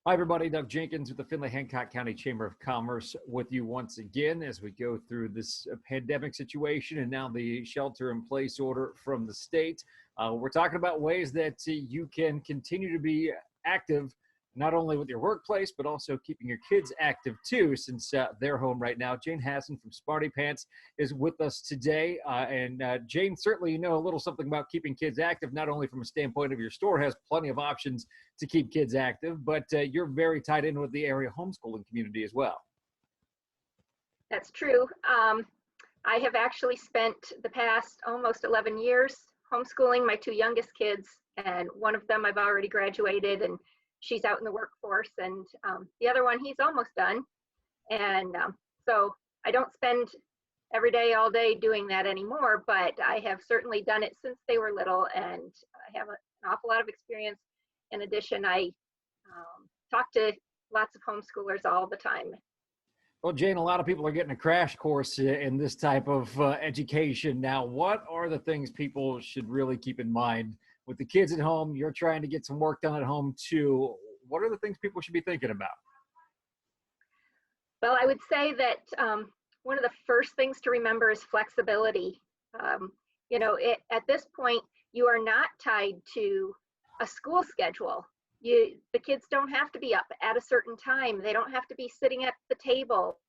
Hi, everybody. Doug Jenkins with the Findlay-Hancock County Chamber of Commerce with you once again as we go through this pandemic situation and now the shelter-in-place order from the state. We're talking about ways that you can continue to be active, not only with your workplace, but also keeping your kids active too, since they're home right now. Jane Hassan from Smarty Pants is with us today. Jane, certainly you know a little something about keeping kids active, not only from a standpoint of your store has plenty of options to keep kids active, but you're very tied in with the area homeschooling community as well. That's true. I have actually spent the past almost 11 years homeschooling my two youngest kids, and one of them I've already graduated and she's out in the workforce, and the other one, he's almost done. And so I don't spend every day, all day doing that anymore, but I have certainly done it since they were little, and I have an awful lot of experience. In addition, I talk to lots of homeschoolers all the time. Well, Jane, a lot of people are getting a crash course in this type of education. Now, what are the things people should really keep in mind with the kids at home? You're trying to get some work done at home too. What are the things people should be thinking about? Well, I would say that one of the first things to remember is flexibility. At this point, you are not tied to a school schedule. The kids don't have to be up at a certain time. They don't have to be sitting at the table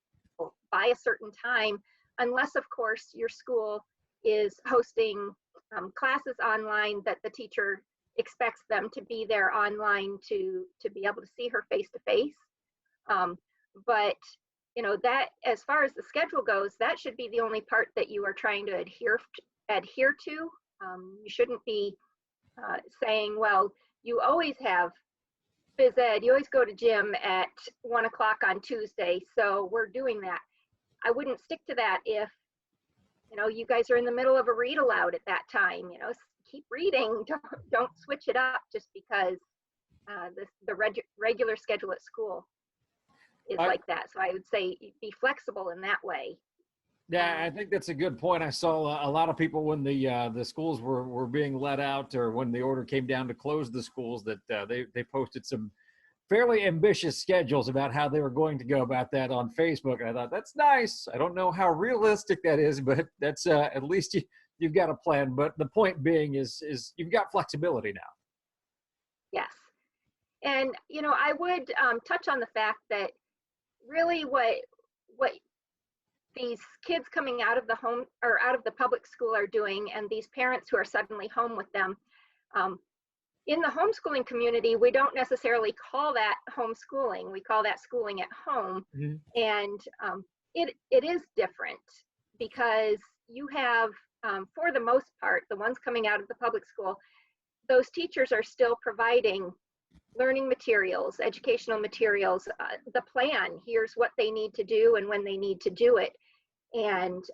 by a certain time, unless, of course, your school is hosting classes online that the teacher expects them to be there online to be able to see her face to face. But that, as far as the schedule goes, that should be the only part that you are trying to adhere to. You shouldn't be saying, well, you always have phys ed, you always go to gym at 1 o'clock on Tuesday, so we're doing that. I wouldn't stick to that if you guys are in the middle of a read aloud at that time. Keep reading. Don't switch it up just because the regular schedule at school is like that. So I would say be flexible in that way. Yeah, I think that's a good point. I saw a lot of people when the schools were being let out, or when the order came down to close the schools, that they posted some fairly ambitious schedules about how they were going to go about that on Facebook. And I thought, that's nice. I don't know how realistic that is, but that's at least you've got a plan. But the point being is you've got flexibility now. Yes. And, I would touch on the fact that really what these kids coming out of the home or out of the public school are doing, and these parents who are suddenly home with them, in the homeschooling community, we don't necessarily call that homeschooling. We call that schooling at home. Mm-hmm. And it is different because you have, for the most part, the ones coming out of the public school, those teachers are still providing learning materials, educational materials, the plan. Here's what they need to do and when they need to do it. And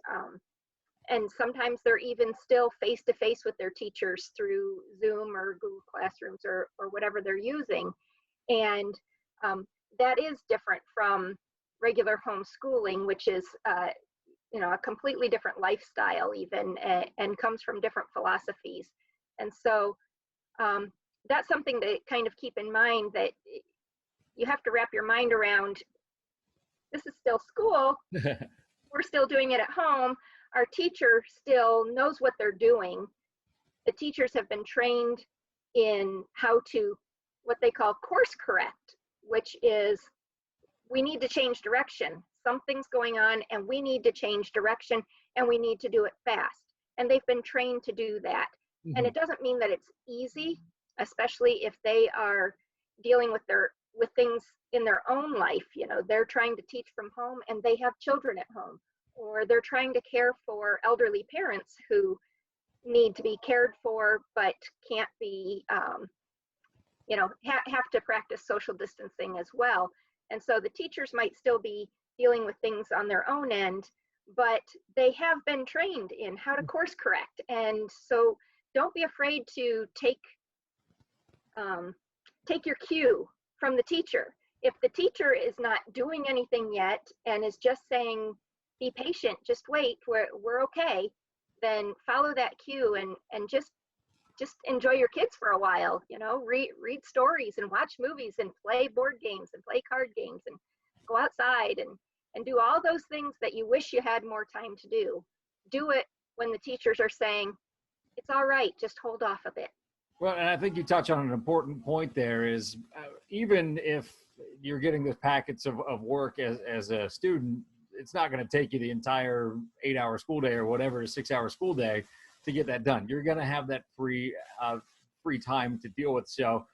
sometimes they're even still face-to-face with their teachers through Zoom or Google Classrooms or whatever they're using. And that is different from regular homeschooling, which is a completely different lifestyle even, and comes from different philosophies. And so that's something to kind of keep in mind, that you have to wrap your mind around. This is still school. We're still doing it at home. Our teacher still knows what they're doing. The teachers have been trained in how to, what they call course correct, which is we need to change direction. Something's going on and we need to change direction and we need to do it fast. And they've been trained to do that. Mm-hmm. And it doesn't mean that it's easy, especially if they are dealing with things in their own life. They're trying to teach from home and they have children at home, or they're trying to care for elderly parents who need to be cared for but can't be have to practice social distancing as well. And so the teachers might still be dealing with things on their own end, but they have been trained in how to course correct. And so don't be afraid to take your cue from the teacher. If the teacher is not doing anything yet and is just saying, be patient, just wait, we're okay, then follow that cue and just just enjoy your kids for a while, read stories and watch movies and play board games and play card games and go outside and do all those things that you wish you had more time to do. Do it when the teachers are saying, it's all right, just hold off a bit. Well, and I think you touch on an important point there is even if you're getting the packets of work as a student, it's not going to take you the entire 8-hour school day or whatever, 6-hour school day to get that done. You're going to have that free time to deal with. So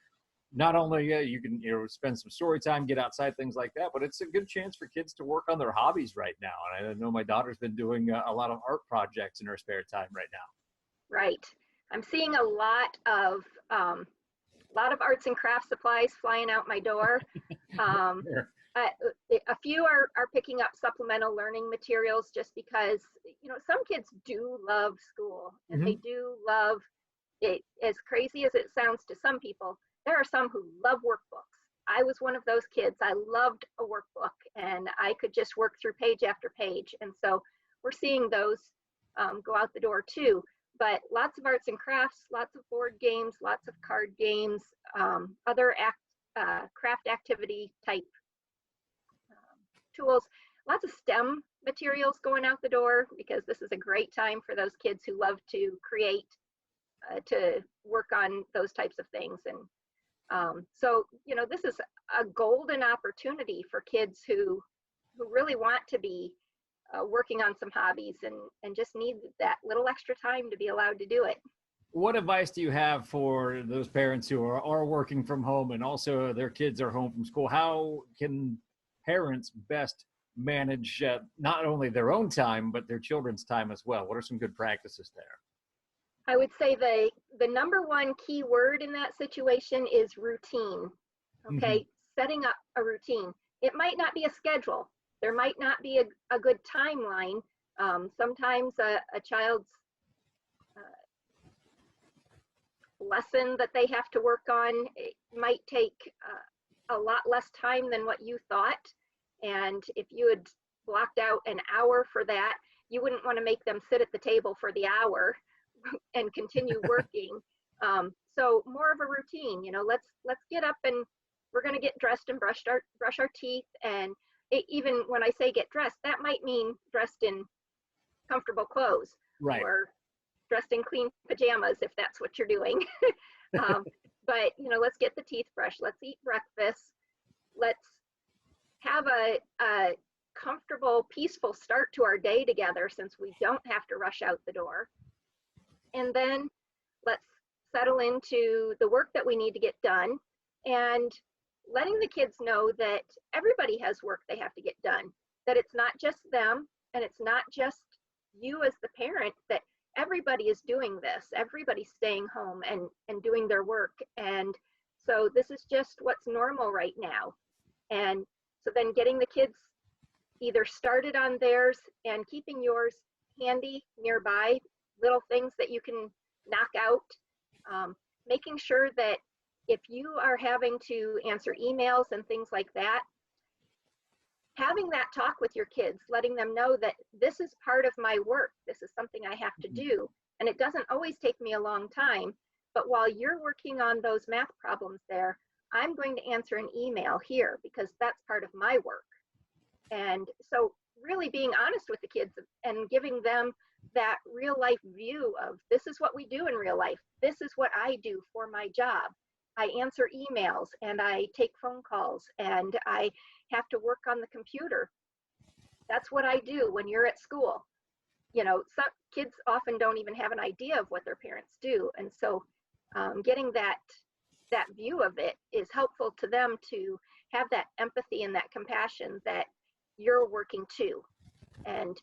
not only you can spend some story time, get outside, things like that, but it's a good chance for kids to work on their hobbies right now. And I know my daughter's been doing a lot of art projects in her spare time right now. Right. I'm seeing a lot of arts and crafts supplies flying out my door. Sure. A few are picking up supplemental learning materials just because, some kids do love school and they do love it. As crazy as it sounds to some people, there are some who love workbooks. I was one of those kids. I loved a workbook and I could just work through page after page. And so we're seeing those go out the door too. But lots of arts and crafts, lots of board games, lots of card games, other craft activity type tools, lots of STEM materials going out the door, because this is a great time for those kids who love to create, to work on those types of things. And so, this is a golden opportunity for kids who really want to be working on some hobbies and just need that little extra time to be allowed to do it. What advice do you have for those parents who are working from home and also their kids are home from school? How can parents best manage not only their own time, but their children's time as well? What are some good practices there? I would say the number one key word in that situation is routine. Okay, setting up a routine. It might not be a schedule. There might not be a good timeline. Sometimes a child's lesson that they have to work on, it might take a lot less time than what you thought. And if you had blocked out an hour for that, you wouldn't want to make them sit at the table for the hour and continue working. So more of a routine, let's get up and we're going to get dressed and brush our teeth. And even when I say get dressed, that might mean dressed in comfortable clothes, right, or dressed in clean pajamas if that's what you're doing. But let's get the teeth brushed. Let's eat breakfast. Let's have a comfortable, peaceful start to our day together, since we don't have to rush out the door. And then let's settle into the work that we need to get done, and letting the kids know that everybody has work they have to get done, that it's not just them and it's not just you as the parent, that everybody is doing this. Everybody's staying home and doing their work. And so this is just what's normal right now. And so then getting the kids either started on theirs and keeping yours handy nearby, little things that you can knock out, making sure that if you are having to answer emails and things like that, having that talk with your kids, letting them know that this is part of my work. This is something I have to do. And it doesn't always take me a long time, but while you're working on those math problems there, I'm going to answer an email here because that's part of my work. And so really being honest with the kids and giving them that real life view of, this is what we do in real life. This is what I do for my job. I answer emails and I take phone calls and I have to work on the computer. That's what I do when you're at school. Some kids often don't even have an idea of what their parents do. And so getting that view of it is helpful to them to have that empathy and that compassion that you're working too. And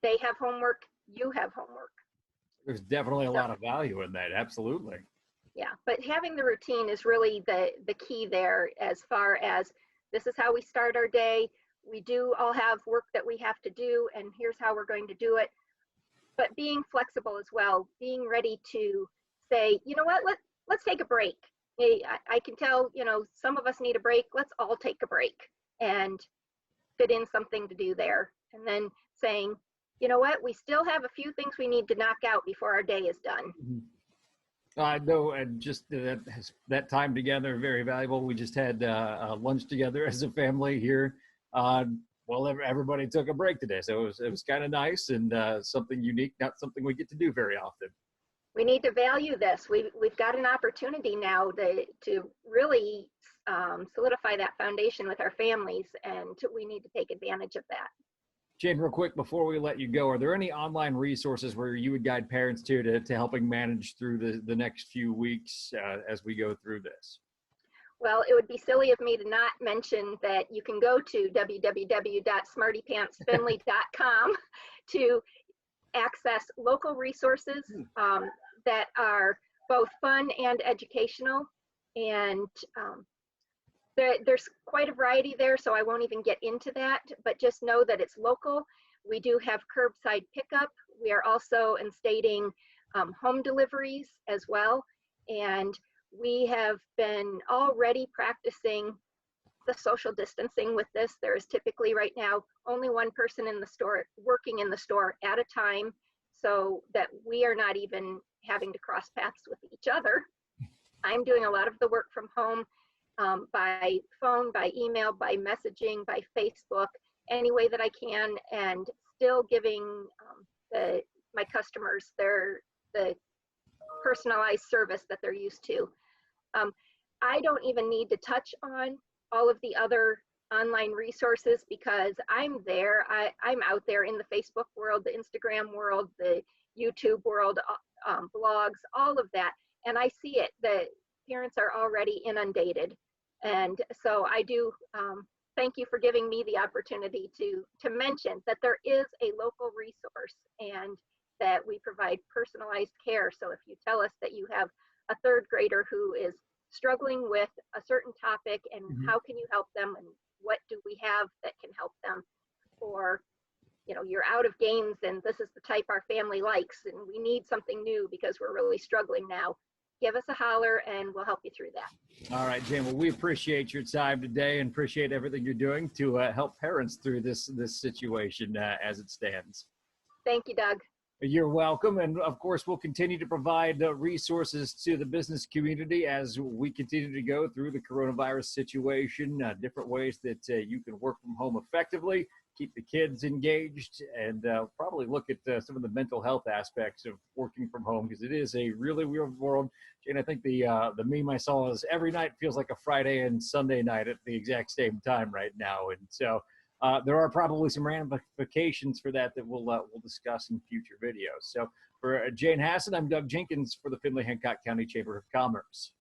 they have homework, you have homework. There's definitely a lot of value in that. Absolutely. Yeah, but having the routine is really the key there, as far as this is how we start our day. We do all have work that we have to do, and here's how we're going to do it. But being flexible as well, being ready to say, you know what, let's take a break. I can tell, some of us need a break. Let's all take a break and fit in something to do there. And then saying, you know what, we still have a few things we need to knock out before our day is done. I know, and just that time together, very valuable. We just had lunch together as a family here. Uh, well, everybody took a break today, so it was kind of nice and something unique, not something we get to do very often. We need to value this. We've got an opportunity now to really solidify that foundation with our families, and we need to take advantage of that. Jane, real quick before we let you go, are there any online resources where you would guide parents to helping manage through the next few weeks as we go through this? Well, it would be silly of me to not mention that you can go to www.smartypantsfinley.com to access local resources that are both fun and educational. And there's quite a variety there, so I won't even get into that, but just know that it's local. We do have curbside pickup. We are also instating home deliveries as well. And we have been already practicing the social distancing with this. There is typically right now only one person in the store working in the store at a time, so that we are not even having to cross paths with each other. I'm doing a lot of the work from home, by phone, by email, by messaging, by Facebook, any way that I can, and still giving my customers the personalized service that they're used to. I don't even need to touch on all of the other online resources because I'm there. I'm out there in the Facebook world, the Instagram world, the YouTube world, blogs, all of that. And I see it. The parents are already inundated. And so I do thank you for giving me the opportunity to mention that there is a local resource and that we provide personalized care. So if you tell us that you have a third grader who is struggling with a certain topic and how can you help them and what do we have that can help them, or you're out of games and this is the type our family likes and we need something new because we're really struggling now, give us a holler and we'll help you through that. All right, Jane. Well, we appreciate your time today and appreciate everything you're doing to help parents through this situation as it stands. Thank you, Doug. You're welcome. And of course, we'll continue to provide resources to the business community as we continue to go through the coronavirus situation, different ways that you can work from home effectively, keep the kids engaged, and probably look at some of the mental health aspects of working from home because it is a really weird world. And I think the meme I saw is every night feels like a Friday and Sunday night at the exact same time right now. And so there are probably some ramifications for that we'll discuss in future videos. So for Jane Hassan, I'm Doug Jenkins for the Findlay Hancock County Chamber of Commerce.